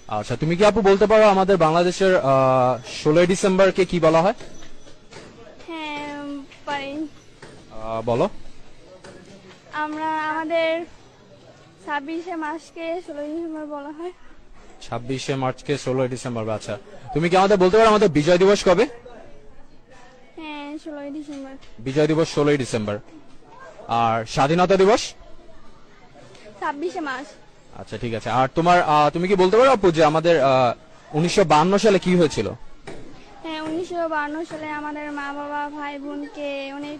আচ্ছা, তুমি কি আপু বলতে পারো আমাদের বাংলাদেশের 16ই ডিসেম্বরকে কি বলা হয়? হ্যাঁ, পারি। বলো। আমাদের 26শে মার্চকে 16ই ডিসেম্বর বলা হয়। 26শে মার্চকে 16ই ডিসেম্বর, আচ্ছা। তুমি কি আমাদের বলতে পারো আমাদের বিজয় দিবস কবে? হ্যাঁ, 16ই ডিসেম্বর। বিজয় দিবস 16ই ডিসেম্বর। আর স্বাধীনতা দিবস? 26শে মার্চ। আচ্ছা, ঠিক আছে। আর তুমি কি বলতে পারো আপু যে আমাদের 1952 সালে কি হয়েছিল? হ্যাঁ, 1952 সালে আমাদের মা বাবা ভাই বোনকে অনেক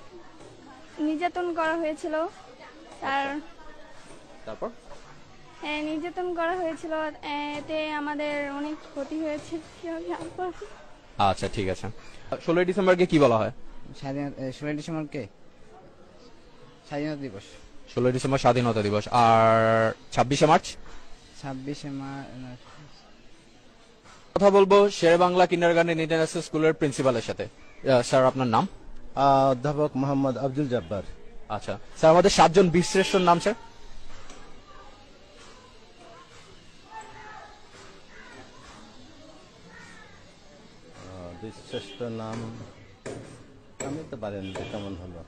নির্যাতন করা হয়েছিল। তার তারপর? হ্যাঁ, নির্যাতন করা হয়েছিল। এতে আমাদের অনেক ক্ষতি হয়েছে। আচ্ছা, ঠিক আছে। 16ই ডিসেম্বরকে কি বলা হয়? 16ই ডিসেম্বরকে স্বাধীনতা দিবস। 16ই ডিসেম্বর স্বাধীনতা দিবস। আর 26শে মার্চ? 26শে মার্চ। কথা বলবো শেরে বাংলা কিন্ডারগার্টেন ইন্টারন্যাশনাল স্কুলের প্রিন্সিপালের সাথে। স্যার, আপনার নাম? অধ্যাপক মোহাম্মদ আব্দুল জব্বার। আচ্ছা স্যার, আমাদের 7জন বীরশ্রেষ্ঠর নাম স্যার? বীরশ্রেষ্ঠ নাম আমি তো পারেন, কেমন হলো?